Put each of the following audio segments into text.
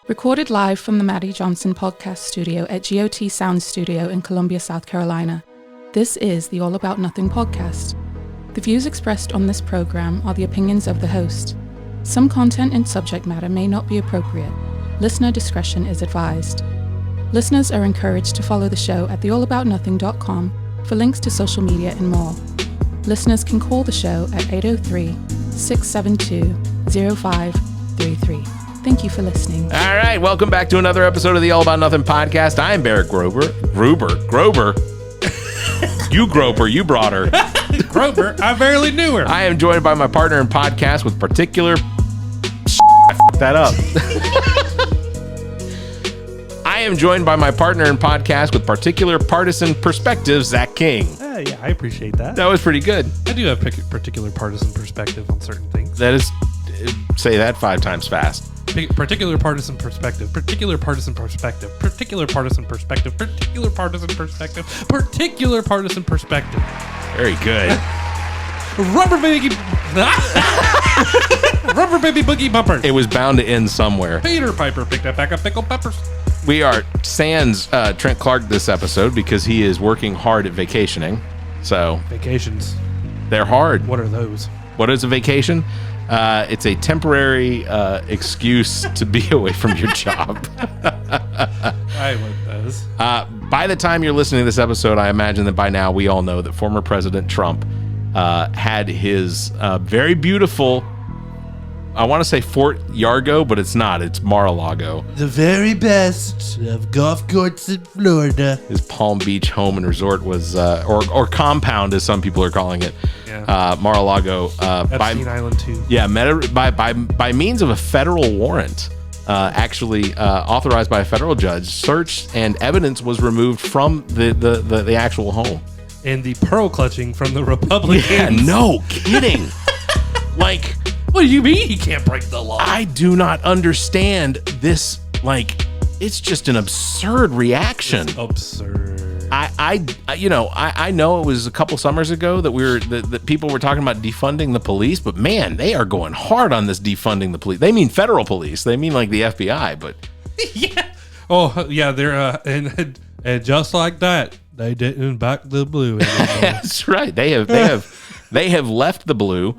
Recorded live from the Maddie Johnson podcast studio at G.O.P Sound Studio in Columbia, South Carolina. This is the All About Nothing podcast. The views expressed on this program are the opinions of the host. Some content and subject matter may not be appropriate. Listener discretion is advised. Listeners are encouraged to follow the show at theallaboutnothing.com for links to social media and more. Listeners can call the show at 803-672-0533. Thank you for listening. All right, welcome back to another episode of the All About Nothing podcast. I am Barrett Grover. You Groper, you brought her. Grover, I barely knew her. I am joined by my partner in podcast with particular... I fucked that up. I am joined by my partner in podcast with particular partisan perspective, Zac King. Yeah, I appreciate that. That was pretty good. I do have particular partisan perspective on certain things. That is... Say that 5 times fast. Particular partisan perspective. Particular partisan perspective. Particular partisan perspective. Particular partisan perspective. Particular partisan perspective. Very good. Rubber baby boogie bumper. It was bound to end somewhere. Peter Piper picked up back up pickled peppers. We are sans Trent Clark this episode because he is working hard at vacationing. So vacations. They're hard. What are those? What is a vacation? It's a temporary excuse to be away from your job. I want those. By the time you're listening to this episode, I imagine that by now we all know that former President Trump had his very beautiful, I want to say Fort Yargo, but it's not. It's Mar-a-Lago. The very best of golf courses in Florida. His Palm Beach home and resort was, or compound as some people are calling it. Yeah. Mar-a-Lago. Epstein Island 2. Yeah, by means of a federal warrant, actually authorized by a federal judge, search and evidence was removed from the actual home. And the pearl clutching from the Republicans. Yeah, no kidding. Like, what do you mean he can't break the law? I do not understand this. Like, it's just an absurd reaction. It's absurd. I know it was a couple summers ago that people were talking about defunding the police, but man, they are going hard on this defunding the police. They mean federal police. They mean like the FBI, but yeah. Oh yeah, they're and just like that, they didn't back the blue anymore. That's right. They have left the blue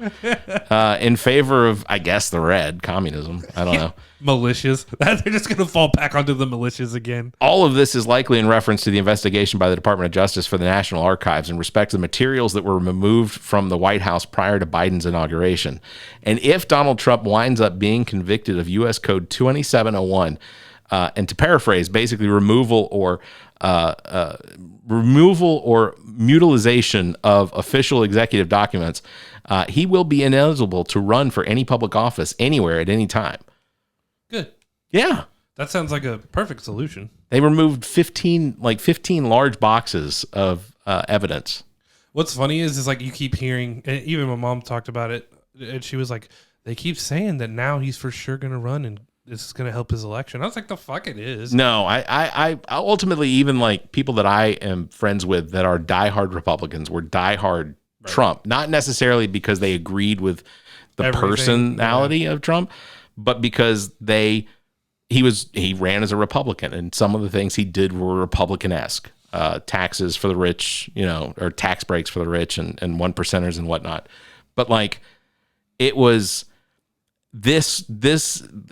in favor of, I guess, the red, communism. I don't know. Militias. They're just going to fall back onto the militias again. All of this is likely in reference to the investigation by the Department of Justice for the National Archives in respect to the materials that were removed from the White House prior to Biden's inauguration. And if Donald Trump winds up being convicted of U.S. Code 2701, and to paraphrase, basically removal or mutilization of official executive documents, he will be ineligible to run for any public office anywhere at any time. Good. Yeah. That sounds like a perfect solution. They removed 15 large boxes of evidence. What's funny is like you keep hearing, and even my mom talked about it, and she was like, they keep saying that now he's for sure going to run and this is going to help his election. I was like, the fuck it is. No, I ultimately, even like people that I am friends with that are diehard Republicans were diehard Trump, not necessarily because they agreed with the personality of Trump, but because he ran as a Republican and some of the things he did were Republican-esque. Taxes for the rich, or tax breaks for the rich and one percenters and whatnot. But like it was this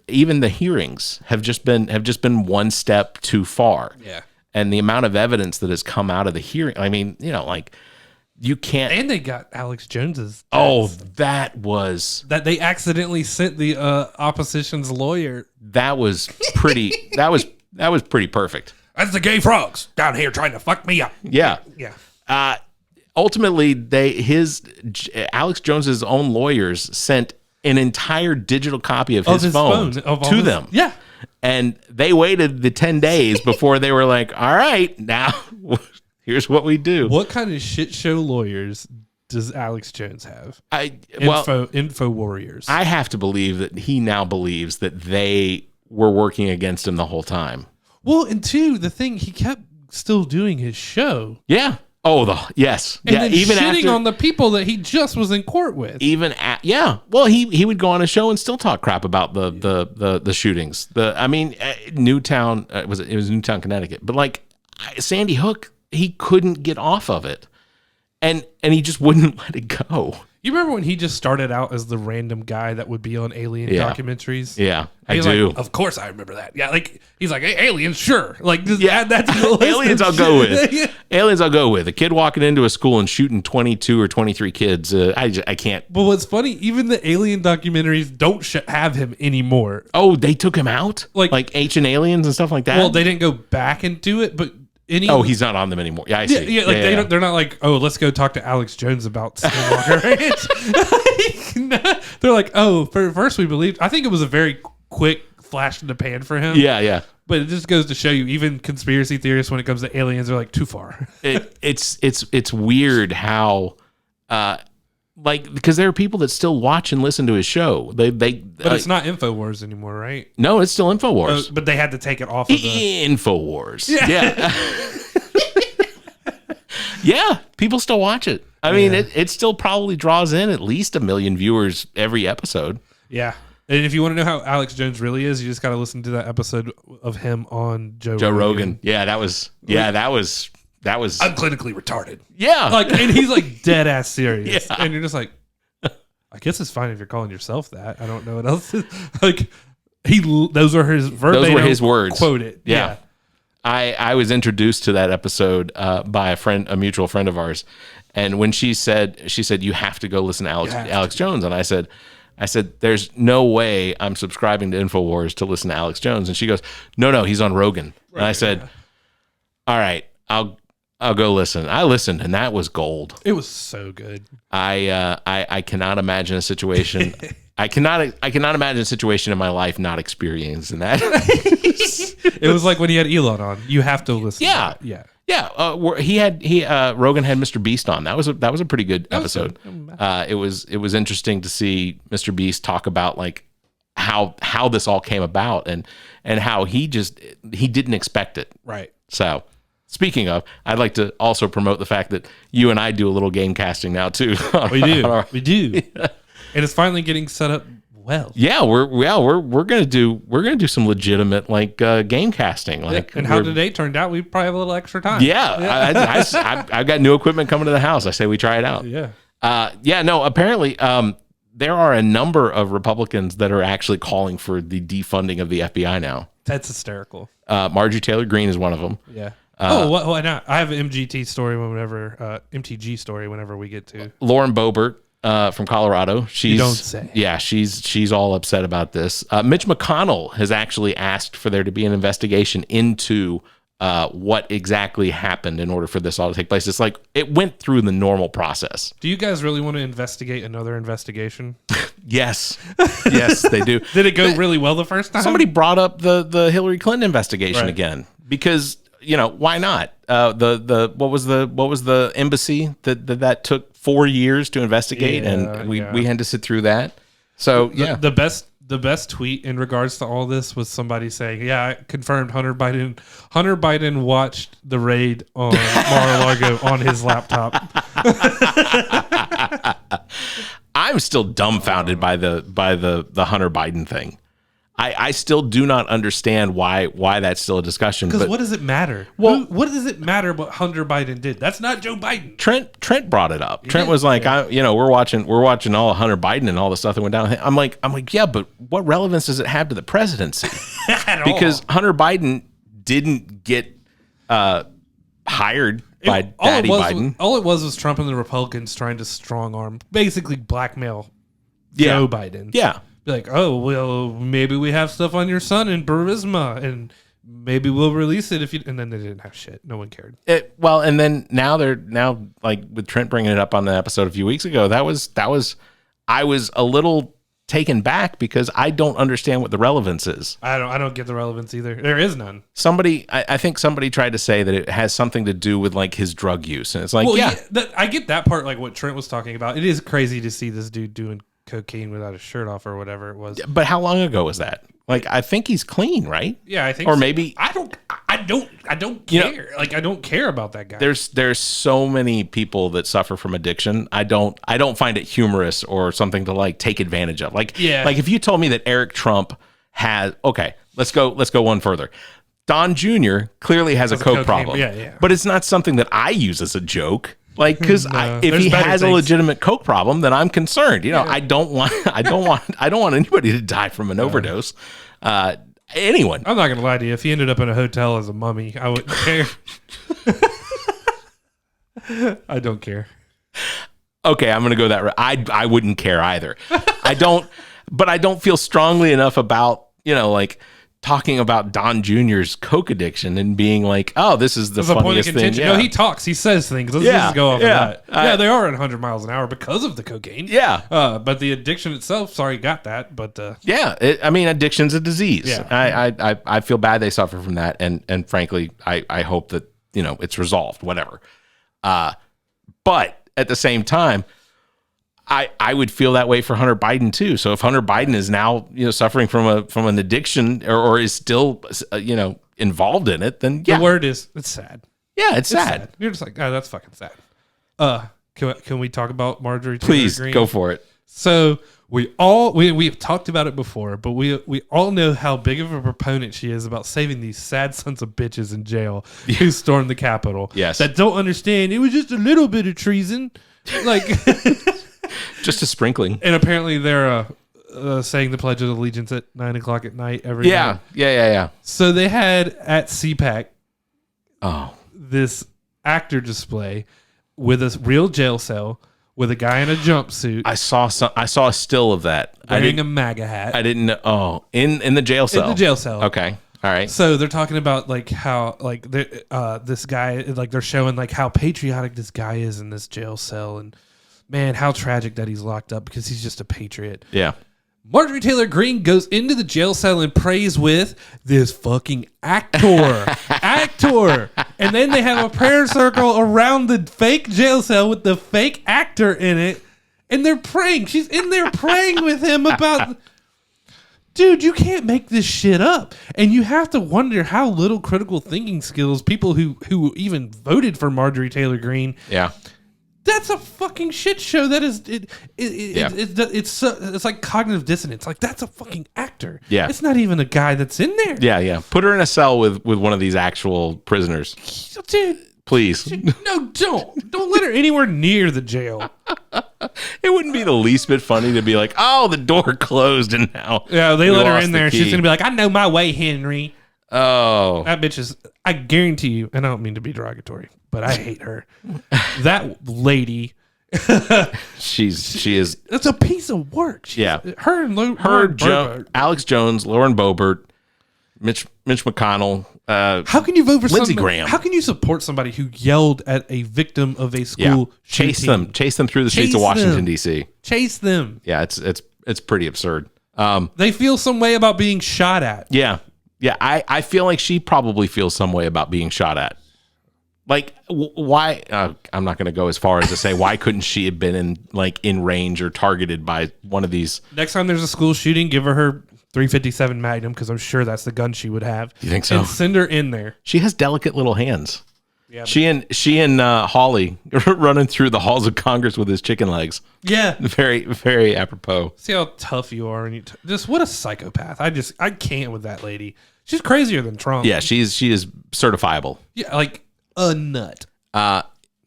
even the hearings have just been one step too far. Yeah. And the amount of evidence that has come out of the hearing, I mean, like you can't. And they got Alex Jones's. Oh, that they accidentally sent the opposition's lawyer. That was pretty. that was pretty perfect. That's the gay frogs down here trying to fuck me up. Yeah. Yeah. Ultimately, Alex Jones's own lawyers sent an entire digital copy of his phone to them. Yeah. And they waited the 10 days before they were like, all right, now here's what we do. What kind of shit show lawyers does Alex Jones have? Info warriors. I have to believe that he now believes that they were working against him the whole time. Well, and two, the thing, he kept still doing his show. Yeah. Yes. And yeah. then Even shitting after, on the people that he just was in court with. Well, he would go on a show and still talk crap about the shootings. Newtown, it was Newtown, Connecticut. But like Sandy Hook, he couldn't get off of it. And he just wouldn't let it go. You remember when he just started out as the random guy that would be on alien documentaries? Yeah, I do. do. Of course I remember that. Yeah, like he's like, hey, aliens, sure. Like just add that to the list. Aliens I'll go with. Aliens I'll go with. A kid walking into a school and shooting 22 or 23 kids. I can't. But what's funny, even the alien documentaries don't have him anymore. Oh, they took him out? Like Ancient Aliens and stuff like that? Well, they didn't go back and do it, but he's not on them anymore. Yeah, I see. Yeah, they're not like, oh, let's go talk to Alex Jones about Skinwalker Ranch. They're like, oh, first we believed. I think it was a very quick flash in the pan for him. Yeah. But it just goes to show you, even conspiracy theorists, when it comes to aliens, are like too far. It's weird how, because there are people that still watch and listen to his show. But it's not InfoWars anymore, right? No, it's still InfoWars. But they had to take it off of the InfoWars. Yeah. Yeah, people still watch it. I mean, it still probably draws in at least 1 million viewers every episode. Yeah. And if you want to know how Alex Jones really is, you just got to listen to that episode of him on Joe Rogan. Yeah, that was I'm clinically retarded. Yeah. And he's like dead ass serious. Yeah. And you're just like, I guess it's fine if you're calling yourself that. I don't know what else. Like those were his verbatim. Those were his words. Quoted. Yeah. I was introduced to that episode by a mutual friend of ours, and when she said you have to go listen to Alex Jones, and I said there's no way I'm subscribing to InfoWars to listen to Alex Jones, and she goes, no, he's on Rogan, and I said, all right, I'll go listen. I listened, and that was gold. It was so good. I cannot imagine a situation. I cannot imagine a situation in my life not experiencing that. It was like when he had Elon on. You have to listen. Yeah. To that. Yeah. Rogan had Mr. Beast on. That was a pretty good episode. It was interesting to see Mr. Beast talk about like how this all came about and how he didn't expect it. Right. So speaking of, I'd like to also promote the fact that you and I do a little game casting now too. We do. And it's finally getting set up well. Yeah, we're gonna do some legitimate like game casting. Like, and how today turned out, we probably have a little extra time. Yeah, I've got new equipment coming to the house. I say we try it out. Yeah. No. Apparently, there are a number of Republicans that are actually calling for the defunding of the FBI now. That's hysterical. Marjorie Taylor Greene is one of them. Yeah. Why not? I have an MTG story whenever we get to Lauren Boebert. From Colorado. You don't say. Yeah, she's all upset about this. Mitch McConnell has actually asked for there to be an investigation into what exactly happened in order for this all to take place. It's like it went through the normal process. Do you guys really want to investigate another investigation? Yes, they do. Did it go really well the first time? Somebody brought up the Hillary Clinton investigation again because why not? What was the embassy that took 4 years to investigate, and we had to sit through that. So the best tweet in regards to all this was somebody saying, "Yeah, I confirmed Hunter Biden watched the raid on Mar-a-Lago on his laptop." I'm still dumbfounded by the Hunter Biden thing. I still do not understand why that's still a discussion. Because what does it matter? Well, what does it matter what Hunter Biden did? That's not Joe Biden. Trent brought it up. Trent was like, we're watching all of Hunter Biden and all the stuff that went down. I'm like, yeah, but what relevance does it have to the presidency? Because Hunter Biden didn't get hired by Daddy Biden. All it was Trump and the Republicans trying to strong arm, basically blackmail Joe Biden. Yeah. Be like, oh, well, maybe we have stuff on your son in Burisma, and maybe we'll release it if you. And then they didn't have shit. No one cared. And then now like with Trent bringing it up on the episode a few weeks ago. That was I was a little taken back because I don't understand what the relevance is. I don't get the relevance either. There is none. I think somebody tried to say that it has something to do with like his drug use, and it's like, I get that part, like what Trent was talking about. It is crazy to see this dude doing cocaine without a shirt off or whatever it was. But how long ago was that? Like, I think he's clean, right? Yeah, I think. Or so. maybe I don't. I don't care. Like, I don't care about that guy. There's so many people that suffer from addiction. I don't find it humorous or something to like take advantage of. Like, like if you told me that Eric Trump has, okay, let's go one further. Don Jr. clearly has a coke problem. But it's not something that I use as a joke. Like, because if he has a legitimate coke problem, then I'm concerned. You know, I don't want anybody to die from an overdose. Anyone. I'm not gonna lie to you. If he ended up in a hotel as a mummy, I wouldn't care. I don't care. Okay, I'm gonna go that route. I wouldn't care either. I don't feel strongly enough about, you know, like talking about Don Jr.'s coke addiction and being like, oh, this is the funniest thing. Yeah. No, he talks, he says things. Let's just go off of that. They are at 100 miles an hour because of the cocaine. Yeah. But the addiction itself, sorry, got that. But I mean, addiction's a disease. Yeah. I feel bad they suffer from that, and frankly, I hope that, you know, it's resolved, whatever. But at the same time, I would feel that way for Hunter Biden too. So if Hunter Biden is now, you know, suffering from an addiction or is still, you know, involved in it, then the word is, it's sad. Yeah, it's sad. You're just like, oh, that's fucking sad. Can we talk about Marjorie Taylor Please Greene? Go for it. So we've talked about it before, but we all know how big of a proponent she is about saving these sad sons of bitches in jail who stormed the Capitol. Yes. That don't understand it was just a little bit of treason. Like just a sprinkling. And apparently they're saying the Pledge of Allegiance at 9:00 at night every night. Yeah. So they had at CPAC this actor display with a real jail cell with a guy in a jumpsuit. I saw a still of that. Wearing a MAGA hat. I didn't know. Oh, in the jail cell. In the jail cell. Okay. All right. So they're talking about like how like this guy, like they're showing like how patriotic this guy is in this jail cell, and man, how tragic that he's locked up because he's just a patriot. Yeah. Marjorie Taylor Greene goes into the jail cell and prays with this fucking actor. And then they have a prayer circle around the fake jail cell with the fake actor in it. And they're praying. She's in there praying with him about... Dude, you can't make this shit up. And you have to wonder how little critical thinking skills people who even voted for Marjorie Taylor Greene... Yeah. That's a fucking shit show. That is it's like cognitive dissonance. Like, that's a fucking actor. Yeah. It's not even a guy that's in there. Yeah. Put her in a cell with one of these actual prisoners. Dude, please. No, don't let her anywhere near the jail. It wouldn't be the least bit funny to be like, oh, the door closed and now they let her in there. She's gonna be like, I know my way, Henry. Oh, that bitch is. I guarantee you, and I don't mean to be derogatory, but I hate her. That lady. she is. It's a piece of work. Her and Lauren Boebert. Alex Jones, Lauren Boebert, Mitch McConnell. How can you vote for Lindsey Graham? How can you support somebody who yelled at a victim of a school shooting? Chase them through the streets of Washington D.C. Chase them. Yeah, it's pretty absurd. They feel some way about being shot at. Yeah, I feel like she probably feels some way about being shot at. Like, why? I'm not going to go as far as to say why couldn't she have been in range or targeted by one of these? Next time there's a school shooting, give her 357 Magnum, because I'm sure that's the gun she would have. You think so? And send her in there. She has delicate little hands. Yeah, she and Hawley running through the halls of Congress with his chicken legs. Yeah, very, very apropos. See how tough you are, and just what a psychopath. I can't with that lady. She's crazier than Trump. Yeah, she is certifiable. Yeah, like a nut.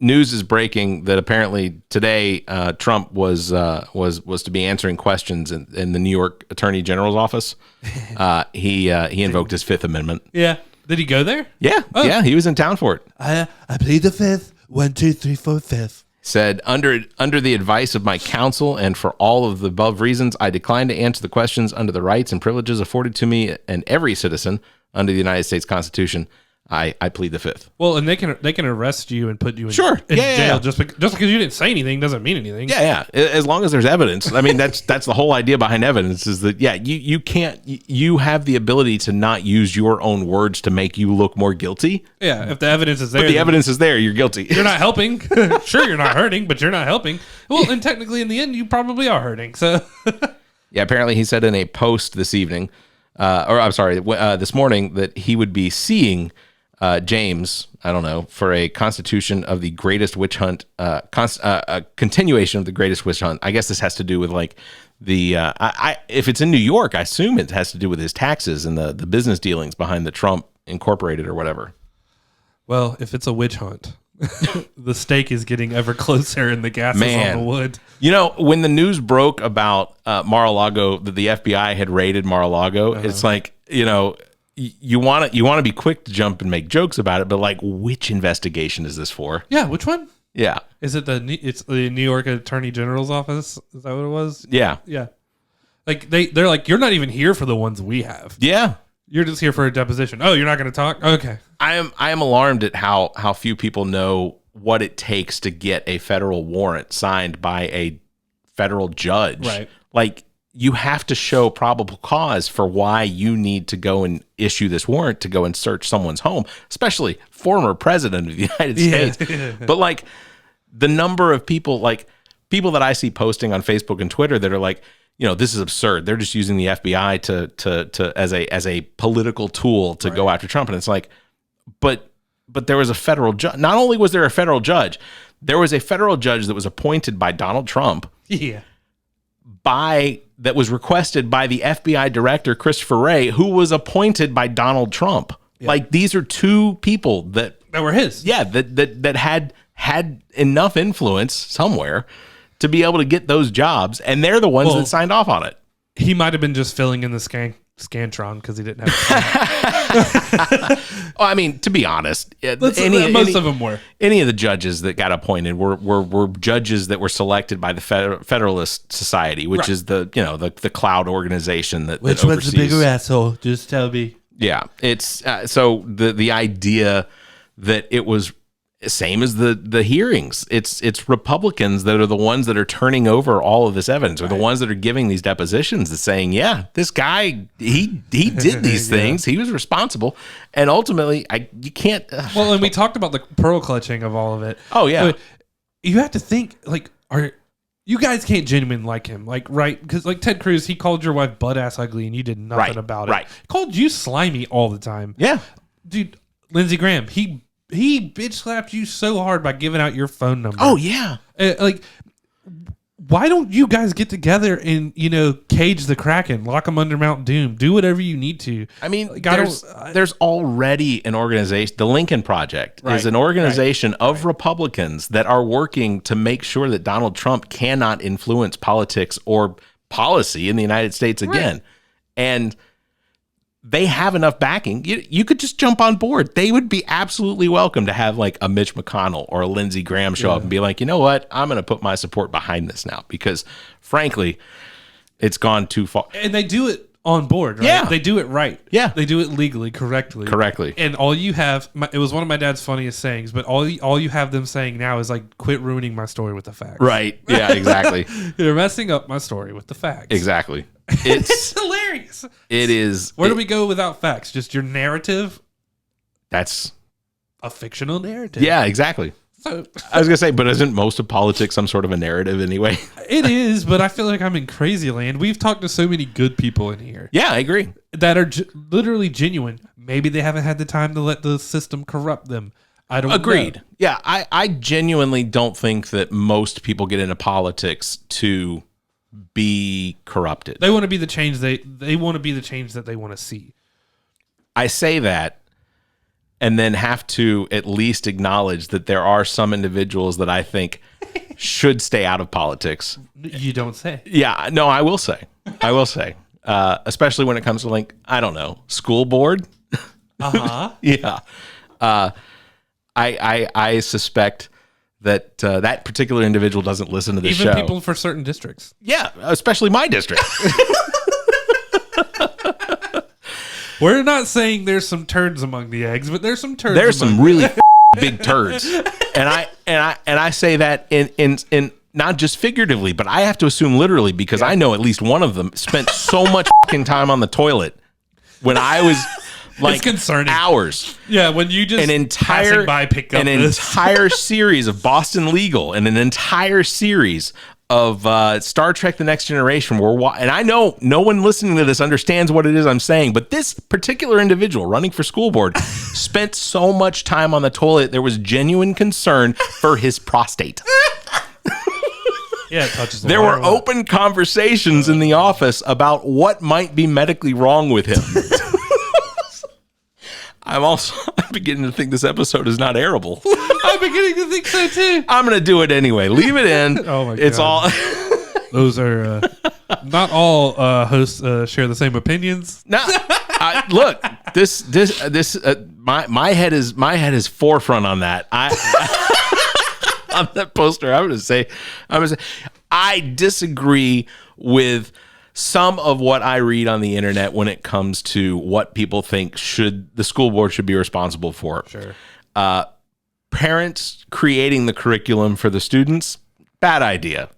News is breaking that apparently today Trump was to be answering questions in the New York Attorney General's office. He invoked his Fifth Amendment. Yeah. Did he go there? Yeah. Oh. Yeah, he was in town for it. I plead the fifth. 1, 2, 3, 4, fifth. Said, under the advice of my counsel and for all of the above reasons, I decline to answer the questions under the rights and privileges afforded to me and every citizen under the United States Constitution. I plead the fifth. Well, and they can arrest you and put you in, jail. Just because you didn't say anything doesn't mean anything. Yeah. As long as there's evidence. I mean, that's the whole idea behind evidence is that you have the ability to not use your own words to make you look more guilty. Yeah, if the evidence is there. But the evidence is there, you're guilty. You're not helping. Sure, you're not hurting, but you're not helping. Well, and technically in the end, you probably are hurting. So yeah, apparently he said in a post this evening, this morning, that he would be seeing James, I don't know, for a constitution of the greatest witch hunt, a continuation of the greatest witch hunt. I guess this has to do with like the, if it's in New York, I assume it has to do with his taxes and the business dealings behind the Trump Incorporated or whatever. Well, if it's a witch hunt, the stake is getting ever closer and the gas is on the wood. You know, when the news broke about Mar-a-Lago, that the FBI had raided Mar-a-Lago, it's like, you know, you want to be quick to jump and make jokes about it, but like, which investigation is this for? Yeah, which one? Yeah. Is it it's the New York Attorney General's office? Is that what it was? Yeah. Yeah. Like they're like, you're not even here for the ones we have. Yeah. You're just here for a deposition. Oh, you're not going to talk? Okay. I am alarmed at how few people know what it takes to get a federal warrant signed by a federal judge. Right. Like, you have to show probable cause for why you need to go and issue this warrant to go and search someone's home, especially former president of the United States. But like, the number of people that I see posting on Facebook and Twitter that are like, you know, this is absurd. They're just using the FBI to as a political tool to go after Trump. And it's like, but there was a federal judge. Not only was there a federal judge, there was a federal judge that was appointed by Donald Trump. Yeah. That was requested by the FBI director, Christopher Wray, who was appointed by Donald Trump. Yeah. Like, these are two people that were his. Yeah, that had enough influence somewhere to be able to get those jobs, and they're the ones that signed off on it. He might have been just filling in the Scantron because he didn't have Well, I mean, to be honest, most of them were. Any of the judges that got appointed were judges that were selected by the Federalist Society, which is the cloud organization that Which one's the bigger asshole? Just tell me. Yeah, it's so the idea that it was same as the hearings. It's Republicans that are the ones that are turning over all of this evidence, or the ones that are giving these depositions, that's saying, yeah, this guy, he did these things. He was responsible. And ultimately, you can't. Well, and we talked about the pearl clutching of all of it. Oh, yeah. But you have to think, like, you guys can't genuinely like him, like, right? Because like Ted Cruz, he called your wife butt ass ugly and you did nothing about it. Right. He called you slimy all the time. Yeah. Dude, Lindsey Graham, he bitch slapped you so hard by giving out your phone number. Oh, yeah. Like, why don't you guys get together and, cage the Kraken, lock them under Mount Doom, do whatever you need to? I mean, like, there's already an organization. The Lincoln Project is an organization of Republicans that are working to make sure that Donald Trump cannot influence politics or policy in the United States again. Right. And they have enough backing. You could just jump on board. They would be absolutely welcome to have like a Mitch McConnell or a Lindsey Graham show up and be like, you know what? I'm going to put my support behind this now because, frankly, it's gone too far. And they do it on board, right? Yeah. They do it right. Yeah. They do it legally, correctly. And all you have, it was one of my dad's funniest sayings, but all you have them saying now is like, quit ruining my story with the facts. Right. Yeah, exactly. You're messing up my story with the facts. Exactly. It's hilarious. It is. Where do we go without facts? Just your narrative? That's a fictional narrative. Yeah, exactly. So I was going to say, but isn't most of politics some sort of a narrative anyway? It is, but I feel like I'm in crazy land. We've talked to so many good people in here. Yeah, I agree. That are literally genuine. Maybe they haven't had the time to let the system corrupt them. I don't Agreed. know. Yeah, I genuinely don't think that most people get into politics to be corrupted. They want to be the change they want to be the change that they want to see. I say that and then have to at least acknowledge that there are some individuals that I think should stay out of politics. You don't say. Yeah, no, I will say. Especially when it comes to, like, I don't know, school board. Uh-huh. Yeah. I suspect that that particular individual doesn't listen to this show. Even people for certain districts. Yeah, especially my district. We're not saying there's some turds among the eggs, but there's some turds. There's some really big turds, and I say that in not just figuratively, but I have to assume literally because I know at least one of them spent so much fucking time on the toilet when I was. Like, it's concerning. Hours. Yeah, when you just passing by pick up an entire series of Boston Legal and an entire series Star Trek: The Next Generation, and I know no one listening to this understands what it is I'm saying, but this particular individual running for school board spent so much time on the toilet, there was genuine concern for his prostate. Yeah, it touches the There water were a lot. open conversations in the office about what might be medically wrong with him. I'm beginning to think this episode is not airable. I'm beginning to think so too. I'm going to do it anyway. Leave it in. Oh my It's God. all. Those are not all hosts share the same opinions. No, look, my head is forefront on that. On that poster, I'm gonna say, I disagree with some of what I read on the internet when it comes to what people think the school board should be responsible for. Sure. Parents creating the curriculum for the students, bad idea.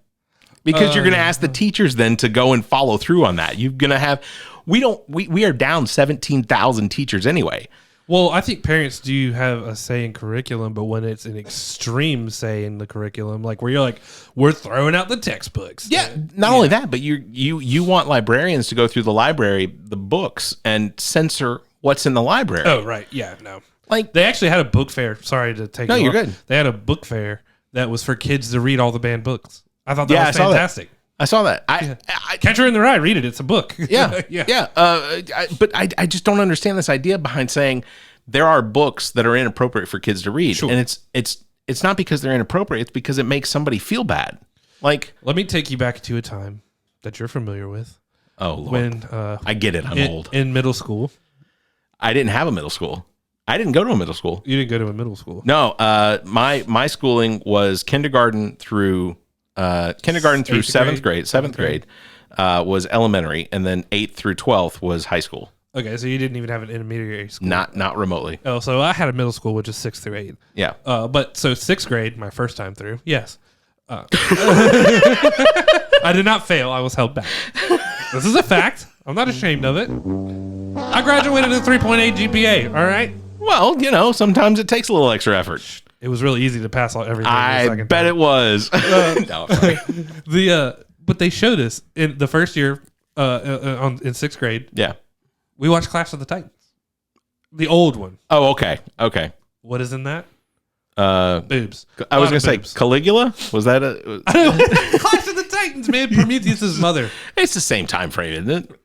Because you're going to ask the teachers then to go and follow through on that. You're going to have, we are down 17,000 teachers anyway. Well, I think parents do have a say in curriculum, but when it's an extreme say in the curriculum, like where you're like, we're throwing out the textbooks. Yeah, not only that, but you want librarians to go through the library, the books, and censor what's in the library. Oh, right. Yeah, no. Like, They actually had a book fair. Sorry to take No, you you're off. good. They had a book fair that was for kids to read all the banned books. I thought that Yeah, was I saw that. fantastic. I saw that. Catcher in the Rye, read it. It's a book. Yeah. But I just don't understand this idea behind saying there are books that are inappropriate for kids to read. Sure. And it's not because they're inappropriate. It's because it makes somebody feel bad. Like, Let me take you back to a time that you're familiar with. oh, Lord. When I get it. I'm old. in middle school. I didn't have a middle school. I didn't go to a middle school. You didn't go to a middle school. No, my schooling was kindergarten through Eighth seventh grade? grade. Seventh grade was elementary, and then 8th through 12th was high school. Okay, so you didn't even have an intermediate school. Not remotely. Oh, so I had a middle school, which is 6th through 8. Yeah. But so 6th grade, my first time through, yes. I did not fail. I was held back. This is a fact. I'm not ashamed of it. I graduated with a 3.8 GPA. All right. Well, sometimes it takes a little extra effort. It was really easy to pass all everything. I bet it was. No, sorry. But they showed us in the first year in 6th grade. Yeah. We watched Clash of the Titans, the old one. Oh, okay. Okay. What is in that? I Boobs. was A lot gonna of say boobs. Caligula. Was that a? Clash of the Titans, man. Prometheus' mother. It's the same time frame, isn't it?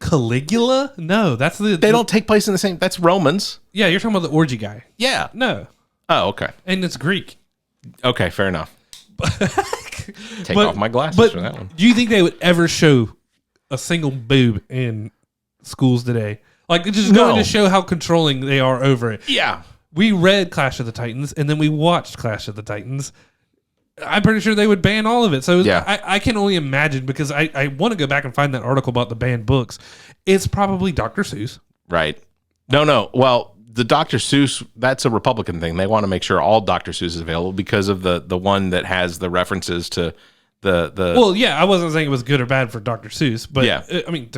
Caligula? No, that's the. They don't take place in the same. That's Romans. Yeah, you're talking about the orgy guy. Yeah. No, Oh, okay. and it's Greek. Okay, fair enough. Take But- off my glasses But for that one. do you think they would ever show a single boob in schools today? Like, it's just going No. to show how controlling they are over it. Yeah. We read Clash of the Titans, and then we watched Clash of the Titans. I'm pretty sure they would ban all of it. So Yeah. I can only imagine, because I want to go back and find that article about the banned books. It's probably Dr. Seuss. Right. No. Well, the Dr. Seuss, that's a Republican thing. They want to make sure all Dr. Seuss is available because of the one that has the references to the Well, yeah, I wasn't saying it was good or bad for Dr. Seuss, but Yeah. I mean,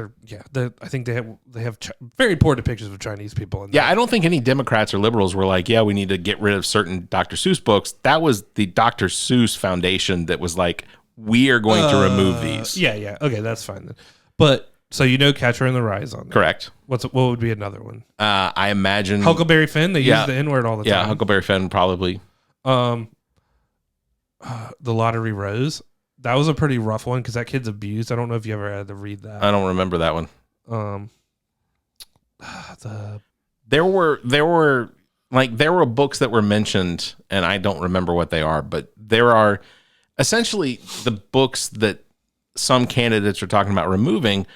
I think they have very poor depictions of Chinese people. Yeah, I don't think any Democrats or liberals were like, yeah, we need to get rid of certain Dr. Seuss books. That was the Dr. Seuss Foundation that was like, we are going to remove these. Yeah. Okay, that's fine then. But so Catcher in the Rye is on there. Correct. What would be another one? I imagine Huckleberry Finn. They Yeah. use the N word all the Yeah, time. Huckleberry Finn probably. The Lottery Rose. That was a pretty rough one because that kid's abused. I don't know if you ever had to read that. I don't remember that one. There were books that were mentioned, and I don't remember what they are, but there are essentially the books that some candidates are talking about removing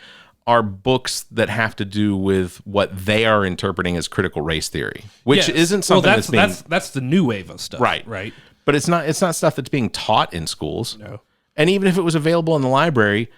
are books that have to do with what they are interpreting as critical race theory, which Yes. isn't something well, that's being that's the new wave of stuff. Right. But it's not stuff that's being taught in schools. No. And even if it was available in the library,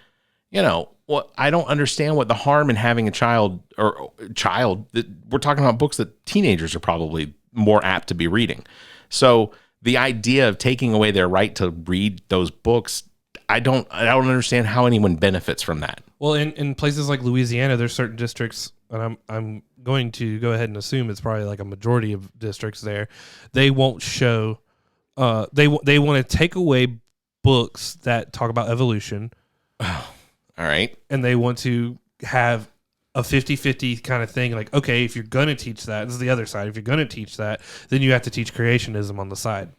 I don't understand what the harm in having a child. That we're talking about books that teenagers are probably more apt to be reading. So the idea of taking away their right to read those books, I don't understand how anyone benefits from that. Well, in places like Louisiana, there's certain districts, and I'm going to go ahead and assume it's probably like a majority of districts there. They won't show. They want to take away books that talk about evolution. All right. And they want to have a 50-50 kind of thing. Like, okay, if you're going to teach that, this is the other side. If you're going to teach that, then you have to teach creationism on the side.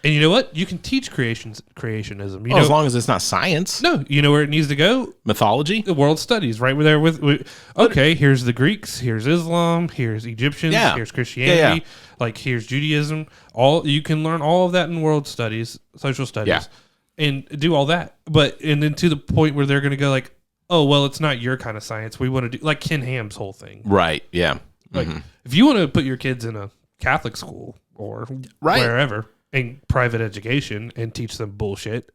And you know what? You can teach creationism. You know, as long as it's not science. No, you know where it needs to go? Mythology? The world studies, right? We're there with okay, here's the Greeks, here's Islam, here's Egyptians, here's Christianity, like here's Judaism. You can learn all of that in world studies, social studies, and do all that. And then to the point where they're going to go like, oh, well, it's not your kind of science. We want to do like Ken Ham's whole thing. Right, yeah. Like if you want to put your kids in a Catholic school or wherever, in private education and teach them bullshit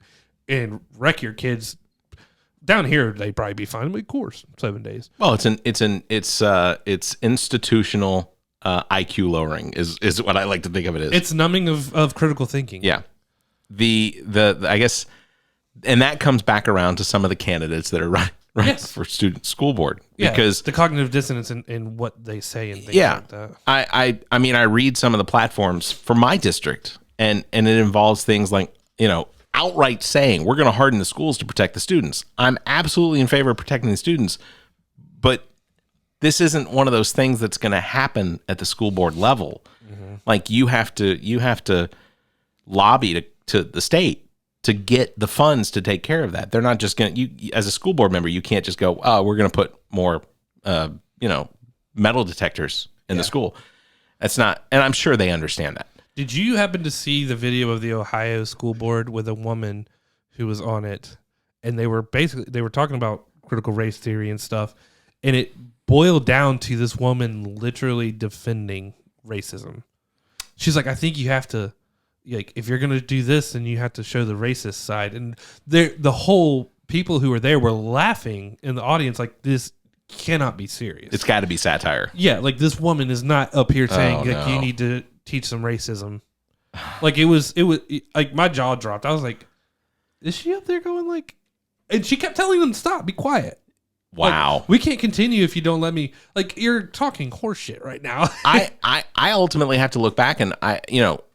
and wreck your kids down here, they'd probably be fine. Of course, 7 days. Well, it's institutional IQ lowering is what I like to think of it as. It's numbing of critical thinking. Yeah. The I guess, and that comes back around to some of the candidates that are running for student school board, because the cognitive dissonance in what they say and things like that. I mean, I read some of the platforms for my district, and it involves things like, outright saying we're going to harden the schools to protect the students. I'm absolutely in favor of protecting the students, but this isn't one of those things that's going to happen at the school board level. Like you have to lobby to the state to get the funds to take care of that. They're not just going to, as a school board member, you can't just go, oh, we're going to put more, metal detectors in the school. That's not, and I'm sure they understand that. Did you happen to see the video of the Ohio school board with a woman who was on it, and they were talking about critical race theory and stuff, and it boiled down to this woman literally defending racism. She's like, I think you have to, like, if you're going to do this, then you have to show the racist side. And the whole people who were there were laughing in the audience like, this cannot be serious. It's got to be satire. Yeah, like this woman is not up here saying you need to teach some racism. Like it was like my jaw dropped. I was like, is she up there going like, and she kept telling them to stop, be quiet. Wow. Like, we can't continue if you don't let me. Like, you're talking horse shit right now. I ultimately have to look back, and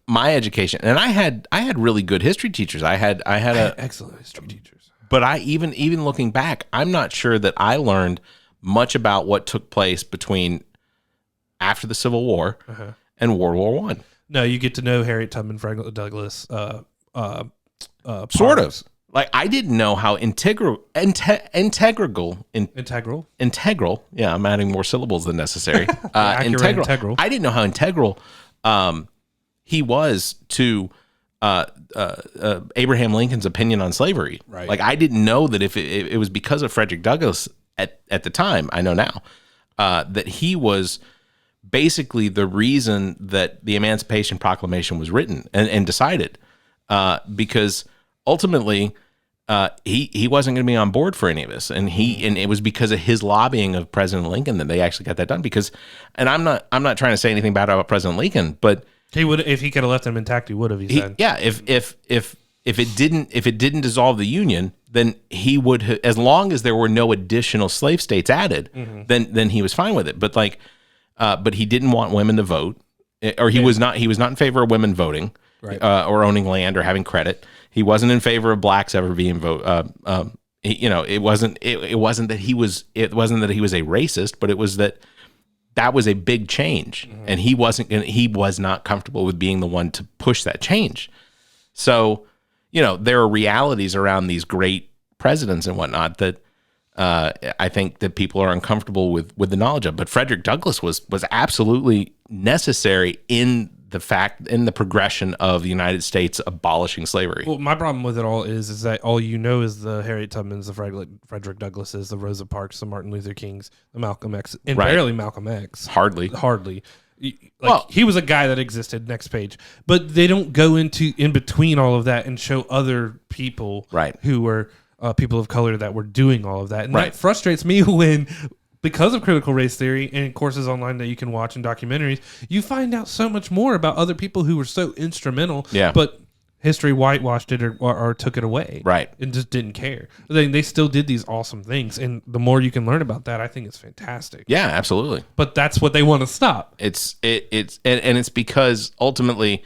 my education, and I had really good history teachers. I had excellent history teachers. But I even looking back, I'm not sure that I learned much about what took place between after the Civil War and World War I. No, you get to know Harriet Tubman, Frederick Douglass, sort of. Like, I didn't know how integral. Yeah, I'm adding more syllables than necessary. Integral. I didn't know how integral he was to Abraham Lincoln's opinion on slavery. Right. Like, I didn't know that if it was because of Frederick Douglass at the time, I know now, that he was basically the reason that the Emancipation Proclamation was written and decided, because ultimately he wasn't going to be on board for any of this, and it was because of his lobbying of President Lincoln that they actually got that done. Because, and I'm not trying to say anything bad about President Lincoln, but he would, if he could have left them intact, he would have. He said, yeah, if it didn't dissolve the Union, then he would have, as long as there were no additional slave states added, then he was fine with it. But but he didn't want women to vote, or he was not in favor of women voting, right, or owning land or having credit. He wasn't in favor of blacks ever being it wasn't that he was a racist, but it was that was a big change, and he was not comfortable with being the one to push that change. So, there are realities around these great presidents and whatnot that I think that people are uncomfortable with the knowledge of. But Frederick Douglass was absolutely necessary in the progression of the United States abolishing slavery. Well, my problem with it all is that all you know is the Harriet Tubmans, the Frederick Douglasses, the Rosa Parks, the Martin Luther Kings, the Malcolm X, and barely Malcolm X. Hardly. He was a guy that existed. Next page, but they don't go in between all of that and show other people, right, who were people of color that were doing all of that, and that frustrates me when, because of critical race theory and courses online that you can watch and documentaries, you find out so much more about other people who were so instrumental. Yeah. But history whitewashed it or took it away. Right. And just didn't care. They still did these awesome things. And the more you can learn about that, I think it's fantastic. Yeah, absolutely. But that's what they want to stop. It's because ultimately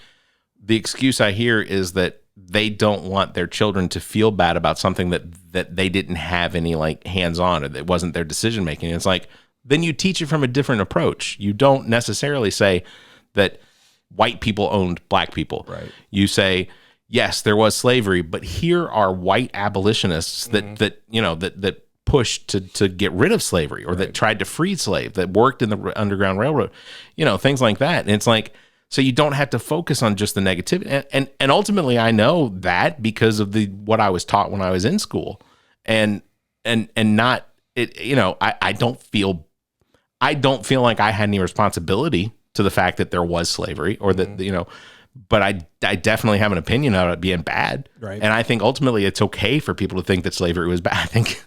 the excuse I hear is that they don't want their children to feel bad about something that they didn't have any like hands on, or that wasn't their decision making. It's like, then you teach it from a different approach. You don't necessarily say that white people owned black people. Right. You say, yes, there was slavery, but here are white abolitionists that pushed to get rid of slavery, or that tried to free slaves, that worked in the Underground Railroad, things like that. And it's like, so you don't have to focus on just the negativity. And ultimately, I know that because of what I was taught when I was in school, and not it. I don't feel like I had any responsibility to the fact that there was slavery, or that but I definitely have an opinion about it being bad. Right. And I think ultimately it's okay for people to think that slavery was bad. I think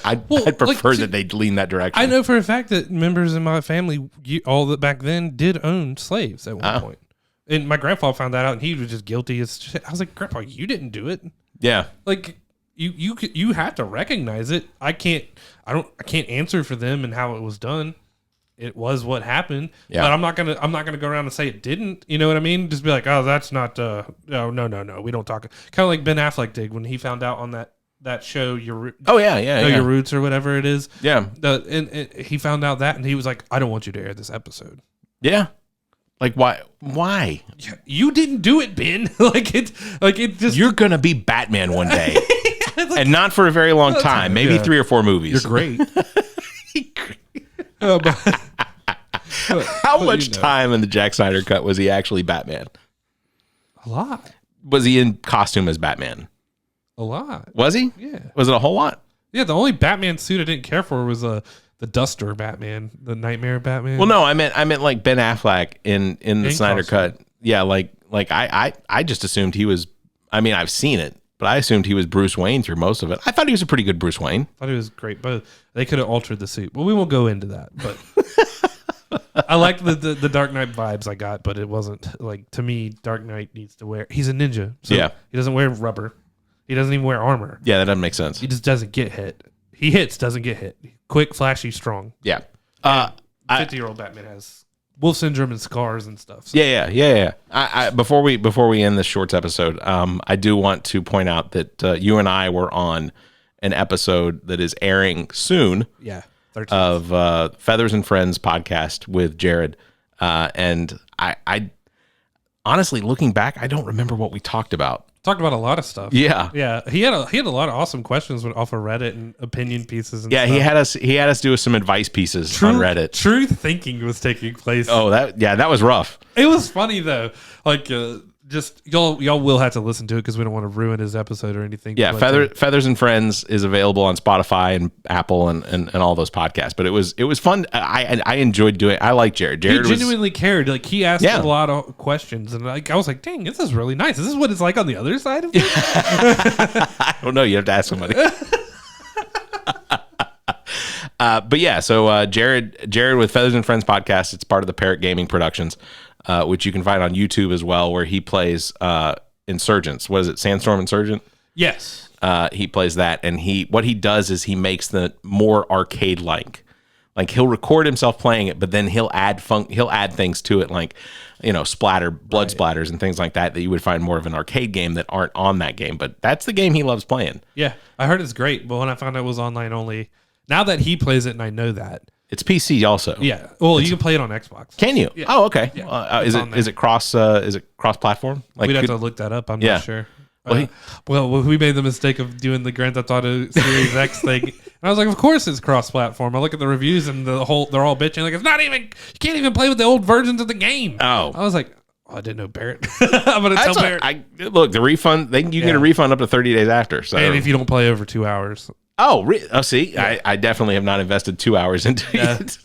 I'd prefer that they'd lean that direction. I know for a fact that members in my family, all that back then, did own slaves at one point. And my grandpa found that out, and he was just guilty as shit. I was like, Grandpa, you didn't do it. Yeah. Like you have to recognize it. I can't answer for them and how it was done. It was what happened. Yeah. But I'm not gonna go around and say it didn't. You know what I mean? Just be like, oh, that's not. No. We don't talk. Kind of like Ben Affleck did when he found out on that show. Your Roots or whatever it is. Yeah. And he found out that, and he was like, I don't want you to air this episode. Yeah. Like why? You didn't do it, Ben. it just. You're gonna be Batman one day, and not for a very long time. Maybe 3 or 4 movies. You're great. How much time in the Zack Snyder cut was he actually Batman? A lot. Was he in costume as Batman? A lot. Was he? Yeah. Was it a whole lot? Yeah, the only Batman suit I didn't care for was the Duster Batman, the Nightmare Batman. Well, no, I meant like Ben Affleck in the Snyder costume. cut. Yeah, like I just assumed he was. I mean, I've seen it, but I assumed he was Bruce Wayne through most of it. I thought he was a pretty good Bruce Wayne. I thought he was great, but they could have altered the suit. Well, we won't go into that, but I like the Dark Knight vibes I got, but it wasn't like, to me, Dark Knight needs to wear. He's a ninja, so he doesn't wear rubber. He doesn't even wear armor. Yeah, that doesn't make sense. He just doesn't get hit. He hits, doesn't get hit. Quick, flashy, strong. Yeah. 50-year-old Batman has wolf syndrome and scars and stuff. So. Yeah. Before we end this shorts episode, I do want to point out that you and I were on an episode that is airing soon. Yeah. 13th. Of Feathers and Friends podcast with Jared, and I honestly, looking back, I don't remember what we talked about. Talked about a lot of stuff. Yeah. He had a lot of awesome questions off of Reddit and opinion pieces. And stuff. He had us do some advice pieces on Reddit. Truth thinking was taking place. Oh, that was rough. It was funny though. Like, just y'all will have to listen to it because we don't want to ruin his episode or anything. Yeah, Feathers and Friends is available on Spotify and Apple and all those podcasts. But it was fun. I enjoyed doing it. I like Jared. Jared he genuinely cared. Like, he asked a lot of questions, and like I was like, dang, this is really nice. Is this what it's like on the other side of it? I don't know. You have to ask somebody. But yeah, so Jared with Feathers and Friends podcast. It's part of the Parrot Gaming Productions. Which you can find on YouTube as well, where he plays Insurgents. What is it, Sandstorm Insurgent? Yes. He plays that, and what he does is he makes the more arcade-like. Like, he'll record himself playing it, but then he'll add things to it, like blood splatters and things like that you would find more of an arcade game that aren't on that game. But that's the game he loves playing. Yeah, I heard it's great, but when I found out it was online only, now that he plays it and I know that. It's PC also. Yeah. Well, you can play it on Xbox. Can you? Yeah. Oh, okay. Yeah. Is it cross platform? Like, we'd have to look that up. I'm not sure. Well, we made the mistake of doing the Grand Theft Auto Series X thing, and I was like, of course it's cross-platform. I look at the reviews and they're all bitching like, it's not even. You can't even play with the old versions of the game. Oh, I was like, I didn't know Barrett. I'm gonna tell Barrett. Look, the refund. You get a refund up to 30 days after. So, and if you don't play over 2 hours. See, I definitely have not invested 2 hours into it.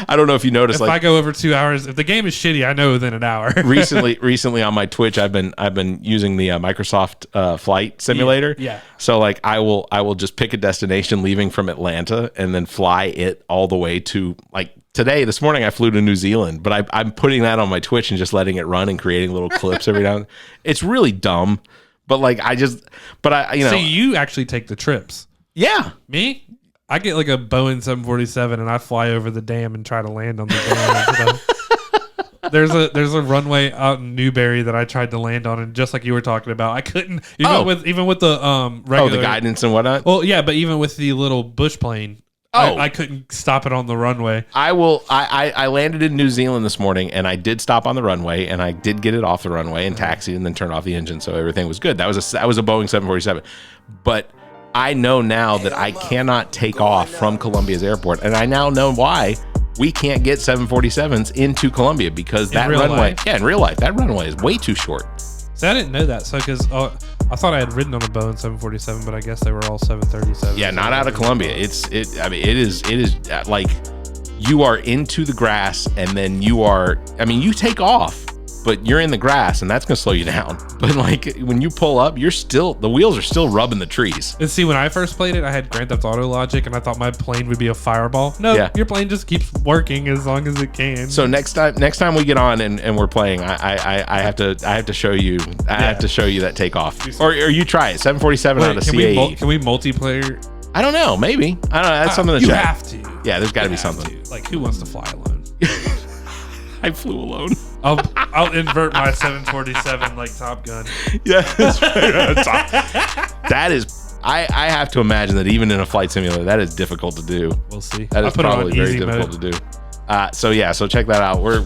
I don't know if you noticed. If I go over 2 hours, if the game is shitty, I know within an hour. recently on my Twitch, I've been using the Microsoft Flight Simulator. Yeah. So like, I will just pick a destination leaving from Atlanta and then fly it all the way to, like, this morning I flew to New Zealand, but I'm putting that on my Twitch and just letting it run and creating little clips every now and then. It's really dumb, but like So you actually take the trips. Yeah. Me? I get like a Boeing 747 and I fly over the dam and try to land on the dam. There's a runway out in Newberry that I tried to land on, and just like you were talking about, I couldn't. Even with the regular the guidance and whatnot. Well, yeah, but even with the little bush plane, I couldn't stop it on the runway. I landed in New Zealand this morning, and I did stop on the runway, and I did get it off the runway and taxied, and then turned off the engine, so everything was good. That was a Boeing 747, but I know now that I cannot take off from Columbia's airport, and I now know why we can't get 747s into Columbia, because that runway, in real life, that runway is way too short. See, I didn't know that. So, because I thought I had ridden on a Boeing 747, but I guess they were all 737s. Yeah, not out of Columbia. It is like you are into the grass, and then you take off, but you're in the grass, and that's going to slow you down. But like when you pull up, the wheels are still rubbing the trees. And see, when I first played it, I had Grand Theft Auto logic, and I thought my plane would be a fireball. No, your plane just keeps working as long as it can. So next time we get on and we're playing, I have to show you. I have to show you that takeoff, or you try it. 747 out of CAE. Can we multiplayer? I don't know. Maybe I don't know. That's something to you check. have to. Yeah, there's got to be something. Like, who wants to fly alone? I flew alone. I'll invert my 747 like Top Gun. Yeah, that's right. That is, I have to imagine that even in a flight simulator, that is difficult to do. We'll see. That is probably very difficult to do. So check that out. We're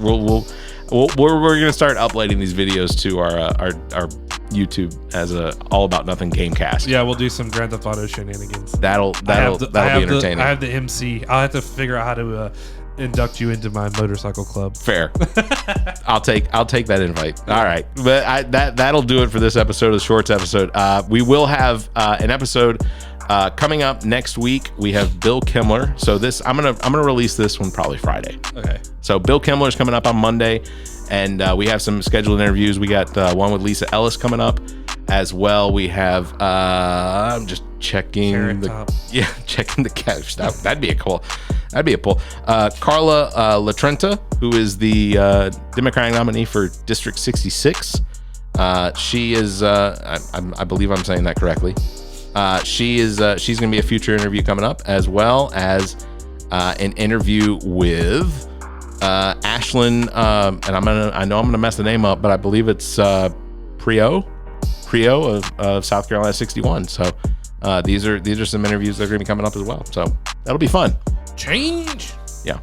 gonna start uploading these videos to our YouTube as a All About Nothing Gamecast. Yeah, we'll do some Grand Theft Auto shenanigans. That'll be entertaining. I have the MC. I'll have to figure out how to induct you into my motorcycle club. Fair. I'll take that invite. All right, but that'll do it for this episode of the Shorts episode. We will have an episode coming up next week. We have Bill Kimmler. So I'm gonna release this one probably Friday. Okay. So Bill Kimmler's coming up on Monday, and we have some scheduled interviews. We got one with Lisa Ellis coming up as well. We have I'm just checking checking the cash. That'd be a pull. Carla Latrenta, who is the Democratic nominee for District 66. She is I believe I'm saying that correctly. She's going to be a future interview coming up, as well as an interview with Ashlyn, and I know I'm gonna mess the name up, but I believe it's Prio of South Carolina 61. So these are some interviews that are gonna be coming up as well. So that'll be fun. Change. Yeah,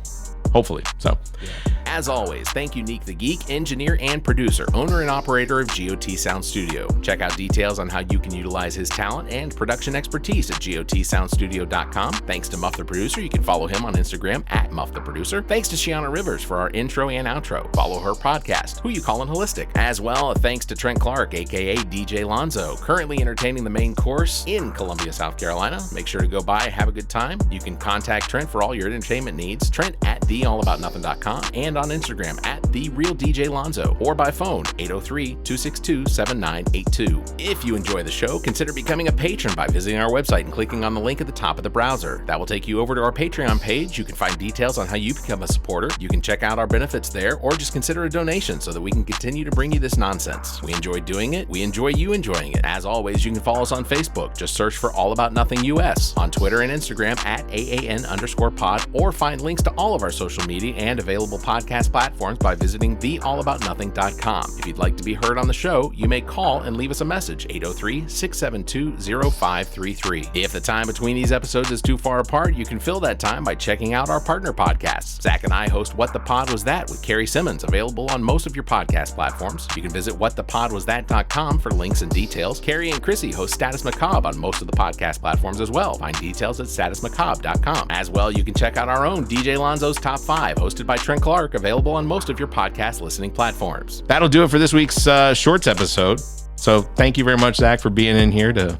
hopefully. So. Yeah. As always, thank you, Neek the Geek, engineer and producer, owner and operator of G.O.T Sound Studio. Check out details on how you can utilize his talent and production expertise at GOTSoundstudio.com. Thanks to Muff the Producer. You can follow him on Instagram at Muff the Producer. Thanks to Shiana Rivers for our intro and outro. Follow her podcast, Who You Callin' Holistic. As well, thanks to Trent Clark, aka DJ Lonzo, currently entertaining the main course in Columbia, South Carolina. Make sure to go by, have a good time. You can contact Trent for all your entertainment needs. Trent at theallaboutnothing.com and on Instagram at TheRealDJLonzo, or by phone 803-262-7982. If you enjoy the show, consider becoming a patron by visiting our website and clicking on the link at the top of the browser. That will take you over to our Patreon page. You can find details on how you become a supporter. You can check out our benefits there, or just consider a donation so that we can continue to bring you this nonsense. We enjoy doing it. We enjoy you enjoying it. As always, you can follow us on Facebook. Just search for All About Nothing US, on Twitter and Instagram at AAN_pod, or find links to all of our social media and available podcast platforms by visiting theallaboutnothing.com. If you'd like to be heard on the show, you may call and leave us a message, 803-672-0533. If the time between these episodes is too far apart, you can fill that time by checking out our partner podcasts. Zach and I host What the Pod Was That with Carrie Simmons, available on most of your podcast platforms. You can visit whatthepodwasthat.com for links and details. Carrie and Chrissy host Status Macabre on most of the podcast platforms as well. Find details at statusmacabre.com. As well, you can check out our own DJ Lonzo's Top 5, hosted by Trent Clark, available on most of your podcast listening platforms. That'll do it for this week's Shorts episode. So thank you very much, Zach, for being in here to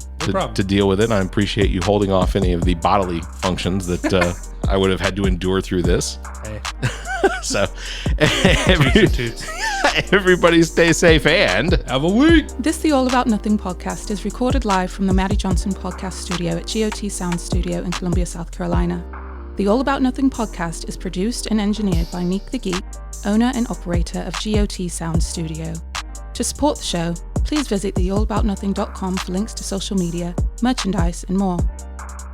deal with it. I appreciate you holding off any of the bodily functions that I would have had to endure through this. Hey. So everybody stay safe and have a week. This The All About Nothing podcast is recorded live from the Maddie Johnson podcast studio at G.O.T Sound Studio in Columbia, South Carolina. The All About Nothing podcast is produced and engineered by Neek the Geek, owner and operator of G.O.T Sound Studio. To support the show, please visit theallaboutnothing.com for links to social media, merchandise, and more.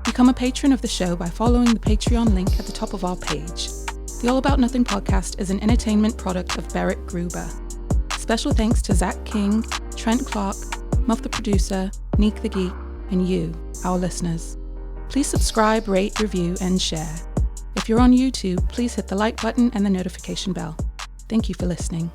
Become a patron of the show by following the Patreon link at the top of our page. The All About Nothing podcast is an entertainment product of Barrett Gruber. Special thanks to Zach King, Trent Clark, Muff the producer, Neek the Geek, and you, our listeners. Please subscribe, rate, review, and share. If you're on YouTube, please hit the like button and the notification bell. Thank you for listening.